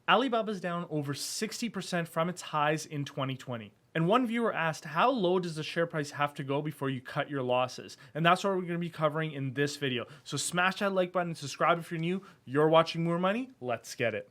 Alibaba's down over 60% from its highs in 2020. And one viewer asked, how low does the share price have to go before you cut your losses? And that's what we're going to be covering in this video. So smash that like button and subscribe if you're new. You're watching More Money. Let's get it.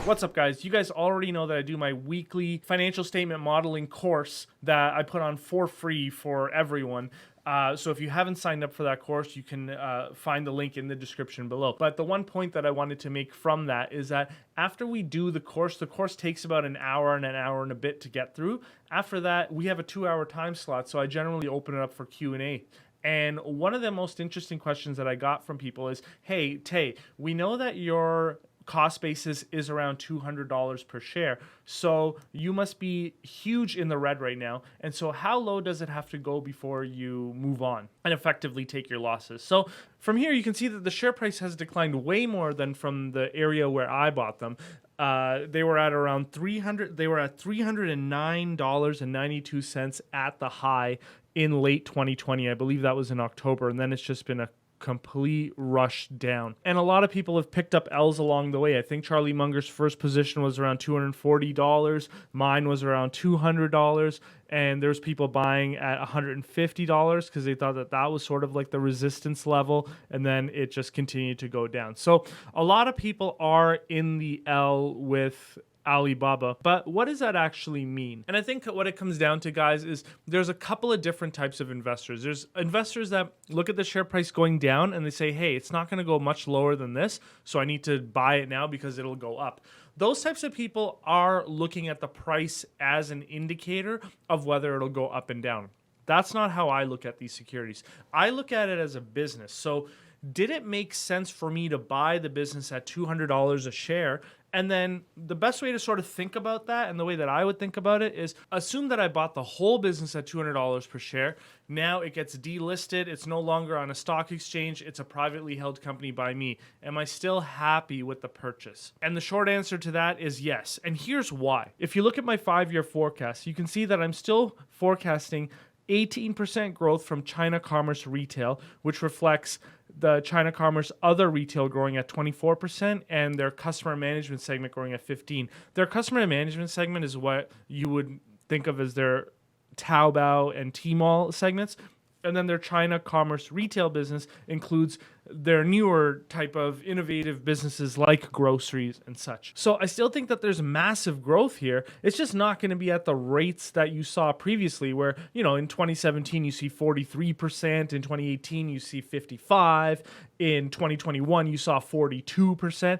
What's up, guys? You guys already know that I do my weekly financial statement modeling course that I put on for free for everyone. So if you haven't signed up for that course, you can find the link in the description below. But the one point that I wanted to make from that is that after we do the course takes about an hour and a bit to get through. After that, we have a 2-hour time slot, so I generally open it up for Q&A. And one of the most interesting questions that I got from people is, hey, Tay, we know that your cost basis is around $200 per share. So you must be huge in the red right now. And so how low does it have to go before you move on and effectively take your losses? So from here, you can see that the share price has declined way more than from the area where I bought them. They were at around $309.92 at the high in late 2020. I believe that was in October. And then it's just been a complete rush down. And a lot of people have picked up L's along the way. I think Charlie Munger's first position was around $240. Mine was around $200. And there's people buying at $150 because they thought that that was sort of like the resistance level. And then it just continued to go down. So a lot of people are in the L with Alibaba, but what does that actually mean? And I think what it comes down to, guys, is there's a couple of different types of investors. There's investors that look at the share price going down and they say, hey, it's not going to go much lower than this, so I need to buy it now because it'll go up. Those types of people are looking at the price as an indicator of whether it'll go up and down. That's not how I look at these securities. I look at it as a business. So did it make sense for me to buy the business at $200 a share? And then the best way to sort of think about that, and the way that I would think about it, is assume that I bought the whole business at $200 per share. Now it gets delisted. It's no longer on a stock exchange. It's a privately held company by me. Am I still happy with the purchase? And the short answer to that is yes. And here's why. If you look at my 5-year forecast, you can see that I'm still forecasting 18% growth from China Commerce Retail, which reflects the China Commerce other retail growing at 24% and their customer management segment growing at 15%. Their customer management segment is what you would think of as their Taobao and Tmall segments. And then their China Commerce Retail business includes their newer type of innovative businesses like groceries and such. So I still think that there's massive growth here. It's just not going to be at the rates that you saw previously where, in 2017 you see 43%, in 2018 you see 55%, in 2021 you saw 42%.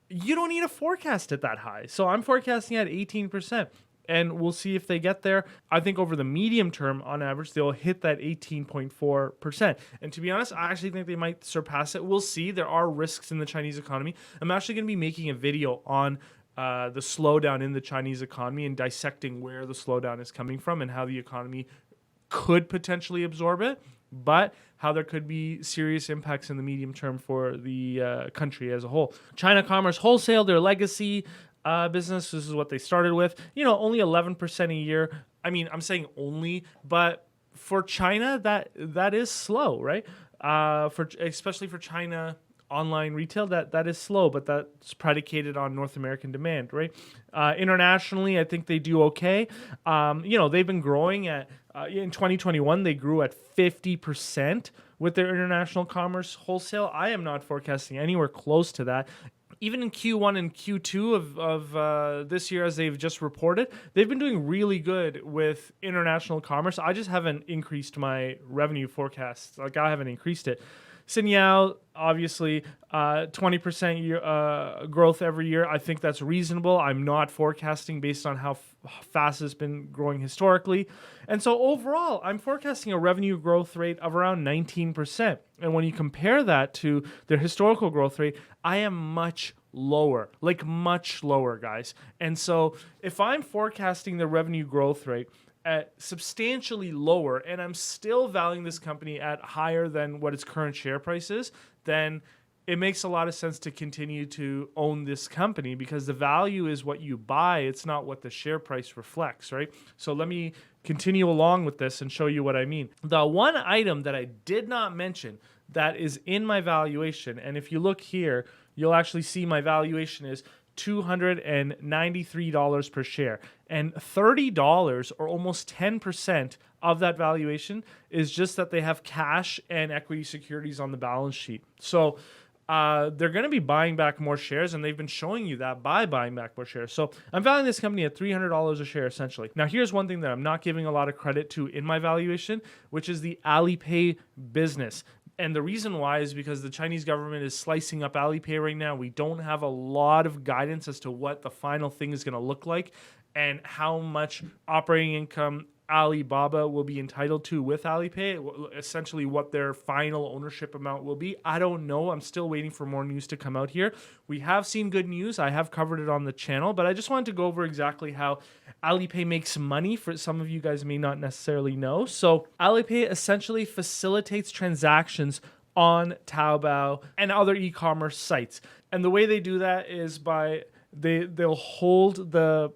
You don't need a forecast at that high. So I'm forecasting at 18%. And we'll see if they get there. I think over the medium term, on average, they'll hit that 18.4%. And to be honest, I actually think they might surpass it. We'll see. There are risks in the Chinese economy. I'm actually going to be making a video on the slowdown in the Chinese economy and dissecting where the slowdown is coming from and how the economy could potentially absorb it, but how there could be serious impacts in the medium term for the country as a whole. China Commerce Wholesale, their legacy business, this is what they started with, only 11% a year. I mean, I'm saying only, but for China, that is slow, right? Especially for China online retail, that is slow, but that's predicated on North American demand, right? Internationally, I think they do okay. They've been growing at, in 2021, they grew at 50% with their international commerce wholesale. I am not forecasting anywhere close to that. Even in Q1 and Q2 of this year, as they've just reported, they've been doing really good with international commerce. I just haven't increased my revenue forecast. I haven't increased it. Sinyao, obviously, 20% growth every year. I think that's reasonable. I'm not forecasting based on how fast it's been growing historically. And so overall, I'm forecasting a revenue growth rate of around 19%. And when you compare that to their historical growth rate, I am much lower, guys. And so if I'm forecasting the revenue growth rate at substantially lower, and I'm still valuing this company at higher than what its current share price is, then it makes a lot of sense to continue to own this company because the value is what you buy. It's not what the share price reflects, right? So let me continue along with this and show you what I mean. The one item that I did not mention that is in my valuation, and if you look here, you'll actually see my valuation is $293 per share. And $30 or almost 10% of that valuation is just that they have cash and equity securities on the balance sheet. So they're going to be buying back more shares, and they've been showing you that by buying back more shares. So I'm valuing this company at $300 a share, essentially. Now, here's one thing that I'm not giving a lot of credit to in my valuation, which is the Alipay business. And the reason why is because the Chinese government is slicing up Alipay right now. We don't have a lot of guidance as to what the final thing is going to look like and how much operating income Alibaba will be entitled to with Alipay, essentially what their final ownership amount will be. I don't know. I'm still waiting for more news to come out here. We have seen good news. I have covered it on the channel, but I just wanted to go over exactly how Alipay makes money. For some of you guys may not necessarily know. So Alipay essentially facilitates transactions on Taobao and other e-commerce sites. And the way they do that is by they'll hold the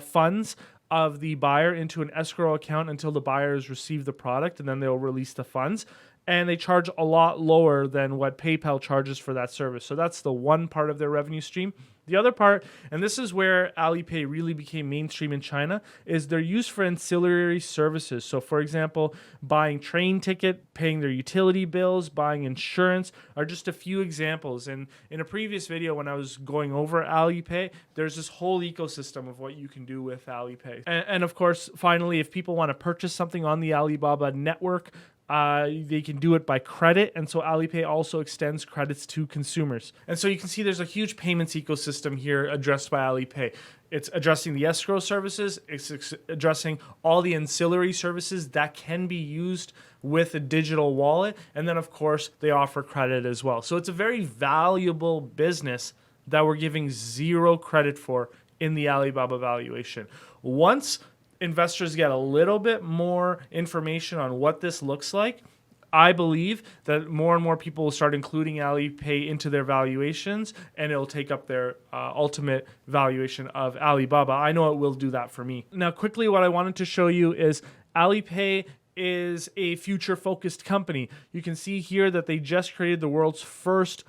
funds of the buyer into an escrow account until the buyer has received the product, and then they'll release the funds. And they charge a lot lower than what PayPal charges for that service. So that's the one part of their revenue stream. The other part, and this is where Alipay really became mainstream in China, is they're used for ancillary services. So for example, buying train ticket, paying their utility bills, buying insurance are just a few examples. And in a previous video when I was going over Alipay, there's this whole ecosystem of what you can do with Alipay. And of course, finally, if people want to purchase something on the Alibaba network, they can do it by credit, and so Alipay also extends credits to consumers. And so you can see there's a huge payments ecosystem here addressed by Alipay. It's addressing the escrow services, it's addressing all the ancillary services that can be used with a digital wallet, and then of course they offer credit as well. So it's a very valuable business that we're giving zero credit for in the Alibaba valuation. Once investors get a little bit more information on what this looks like, I believe that more and more people will start including Alipay into their valuations, and it'll take up their ultimate valuation of Alibaba. I know it will do that for me. Now, quickly, what I wanted to show you is Alipay is a future-focused company. You can see here that they just created the world's first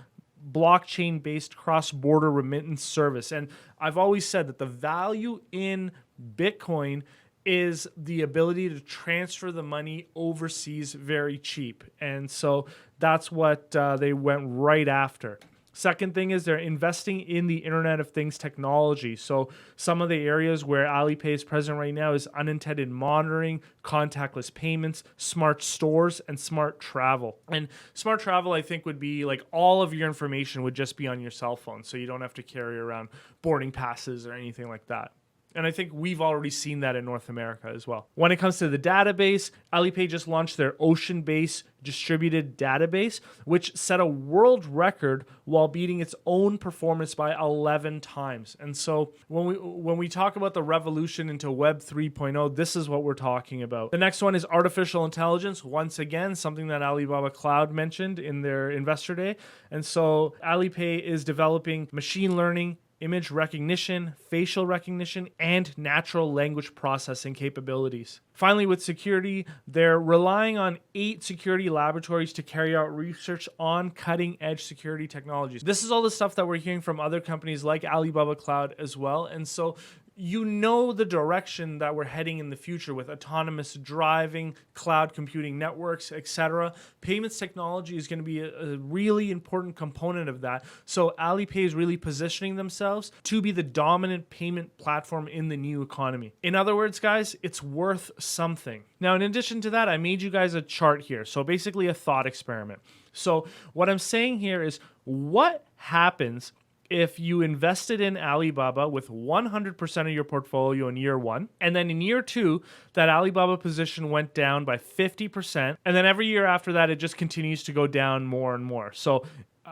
blockchain-based cross-border remittance service. And I've always said that the value in Bitcoin is the ability to transfer the money overseas very cheap. And so that's what they went right after. Second thing is they're investing in the Internet of Things technology. So some of the areas where Alipay is present right now is unintended monitoring, contactless payments, smart stores, and smart travel. And smart travel, I think, would be like all of your information would just be on your cell phone, so you don't have to carry around boarding passes or anything like that. And I think we've already seen that in North America as well. When it comes to the database, Alipay just launched their ocean-based distributed database, which set a world record while beating its own performance by 11 times. And so when we talk about the revolution into Web 3.0, this is what we're talking about. The next one is artificial intelligence. Once again, something that Alibaba Cloud mentioned in their investor day. And so Alipay is developing machine learning, image recognition, facial recognition, and natural language processing capabilities. Finally, with security, they're relying on 8 security laboratories to carry out research on cutting-edge security technologies. This is all the stuff that we're hearing from other companies like Alibaba Cloud as well. And so you know the direction that we're heading in the future with autonomous driving, cloud computing networks, etc. Payments technology is going to be a really important component of that. So Alipay is really positioning themselves to be the dominant payment platform in the new economy. In other words, guys, it's worth something. Now, in addition to that, I made you guys a chart here. So basically a thought experiment. So what I'm saying here is what happens if you invested in Alibaba with 100% of your portfolio in year 1, and then in year 2, that Alibaba position went down by 50%, and then every year after that, it just continues to go down more and more. So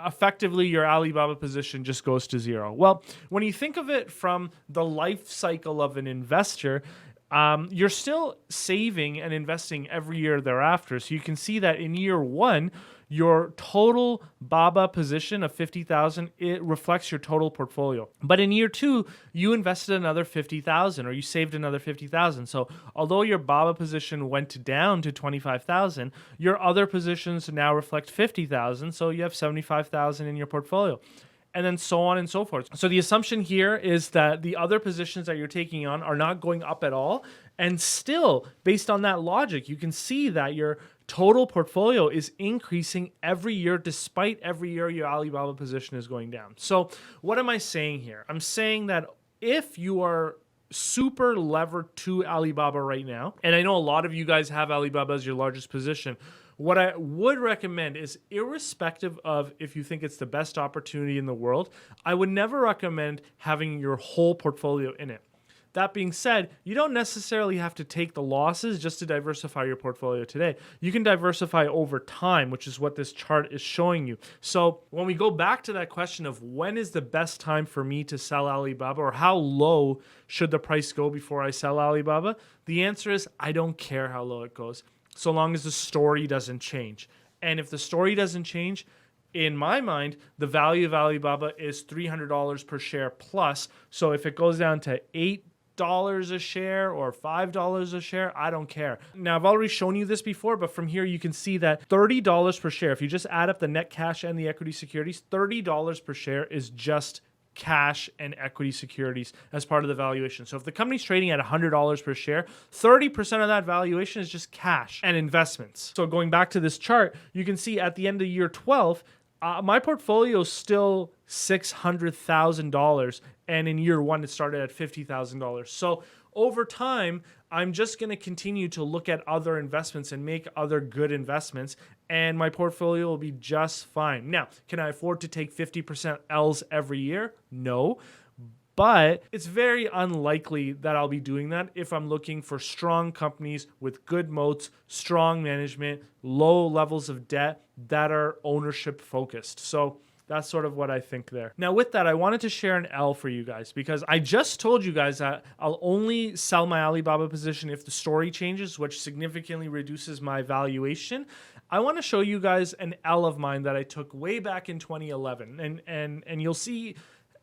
effectively, your Alibaba position just goes to zero. Well, when you think of it from the life cycle of an investor, you're still saving and investing every year thereafter. So you can see that in year 1, your total BABA position of 50,000, it reflects your total portfolio. But in year 2, you invested another 50,000 or you saved another 50,000. So although your BABA position went down to 25,000, your other positions now reflect 50,000. So you have 75,000 in your portfolio. and then so on and so forth. So the assumption here is that the other positions that you're taking on are not going up at all. And still, based on that logic, you can see that your total portfolio is increasing every year, despite every year your Alibaba position is going down. So what am I saying here? I'm saying that if you are super levered to Alibaba right now, and I know a lot of you guys have Alibaba as your largest position, what I would recommend is, irrespective of if you think it's the best opportunity in the world, I would never recommend having your whole portfolio in it. That being said, you don't necessarily have to take the losses just to diversify your portfolio today. You can diversify over time, which is what this chart is showing you. So when we go back to that question of when is the best time for me to sell Alibaba, or how low should the price go before I sell Alibaba, the answer is I don't care how low it goes, so long as the story doesn't change. And if the story doesn't change, in my mind, the value of Alibaba is $300 per share plus. So if it goes down to $8 a share or $5 a share, I don't care. Now, I've already shown you this before, but from here you can see that $30 per share, if you just add up the net cash and the equity securities, $30 per share is just cash and equity securities as part of the valuation. So if the company's trading at $100 per share, 30% of that valuation is just cash and investments. So going back to this chart, you can see at the end of year 12, my portfolio is still $600,000, and in year one, it started at $50,000. So over time, I'm just going to continue to look at other investments and make other good investments, and my portfolio will be just fine. Now, can I afford to take 50% L's every year? No. But it's very unlikely that I'll be doing that if I'm looking for strong companies with good moats, strong management, low levels of debt that are ownership focused. So that's sort of what I think there. Now, with that, I wanted to share an L for you guys, because I just told you guys that I'll only sell my Alibaba position if the story changes, which significantly reduces my valuation. I want to show you guys an L of mine that I took way back in 2011, and you'll see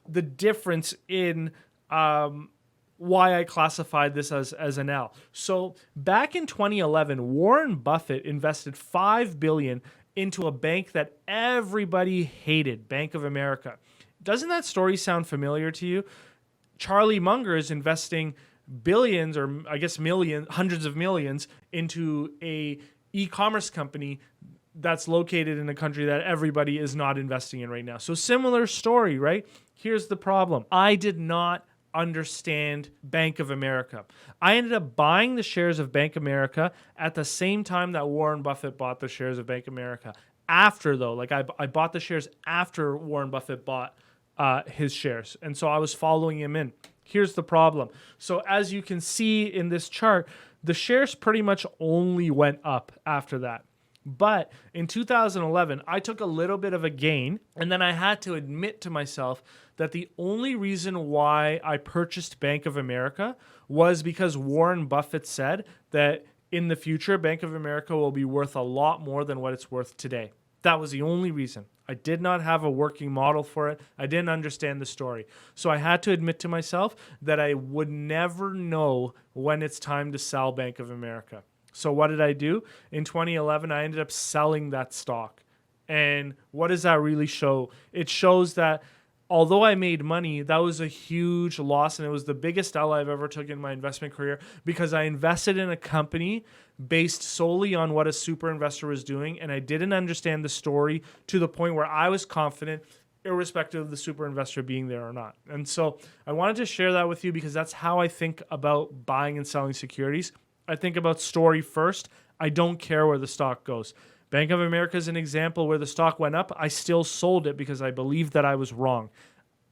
the difference in why I classified this as an L. So back in 2011, Warren Buffett invested $5 billion into a bank that everybody hated, Bank of America. Doesn't that story sound familiar to you? Charlie Munger is investing billions, or I guess millions, hundreds of millions, into a e-commerce company that's located in a country that everybody is not investing in right now. So similar story, right? Here's the problem. I did not understand Bank of America. I ended up buying the shares of Bank of America at the same time that Warren Buffett bought the shares of Bank of America. After, though, like I bought the shares after Warren Buffett bought his shares. And so I was following him in. Here's the problem. So as you can see in this chart, the shares pretty much only went up after that. But in 2011, I took a little bit of a gain, and then I had to admit to myself that the only reason why I purchased Bank of America was because Warren Buffett said that in the future, Bank of America will be worth a lot more than what it's worth today. That was the only reason. I did not have a working model for it. I didn't understand the story. So I had to admit to myself that I would never know when it's time to sell Bank of America. So what did I do? In 2011, I ended up selling that stock. And what does that really show? It shows that although I made money, that was a huge loss, and it was the biggest L I've ever took in my investment career, because I invested in a company based solely on what a super investor was doing, and I didn't understand the story to the point where I was confident, irrespective of the super investor being there or not. And so I wanted to share that with you, because that's how I think about buying and selling securities. I think about story first. I don't care where the stock goes. Bank of America is an example where the stock went up. I still sold it because I believed that I was wrong.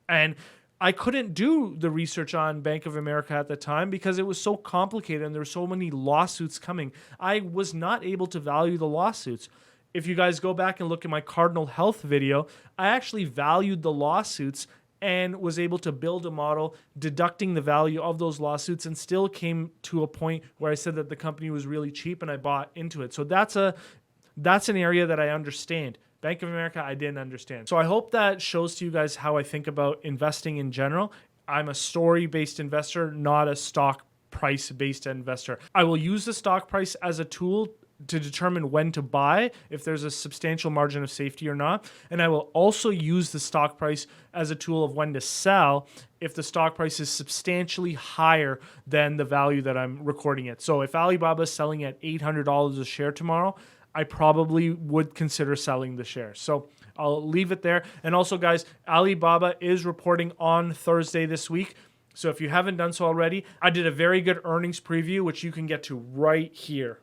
And I couldn't do the research on Bank of America at the time because it was so complicated and there were so many lawsuits coming. I was not able to value the lawsuits. If you guys go back and look at my Cardinal Health video, I actually valued the lawsuits and was able to build a model deducting the value of those lawsuits, and still came to a point where I said that the company was really cheap and I bought into it. So that's an area that I understand. Bank of America, I didn't understand. So I hope that shows to you guys how I think about investing in general. I'm a story-based investor, not a stock price-based investor. I will use the stock price as a tool to determine when to buy, if there's a substantial margin of safety or not. And I will also use the stock price as a tool of when to sell if the stock price is substantially higher than the value that I'm recording it. So if Alibaba is selling at $800 a share tomorrow, I probably would consider selling the share. So I'll leave it there. And also, guys, Alibaba is reporting on Thursday this week. So if you haven't done so already, I did a very good earnings preview, which you can get to right here.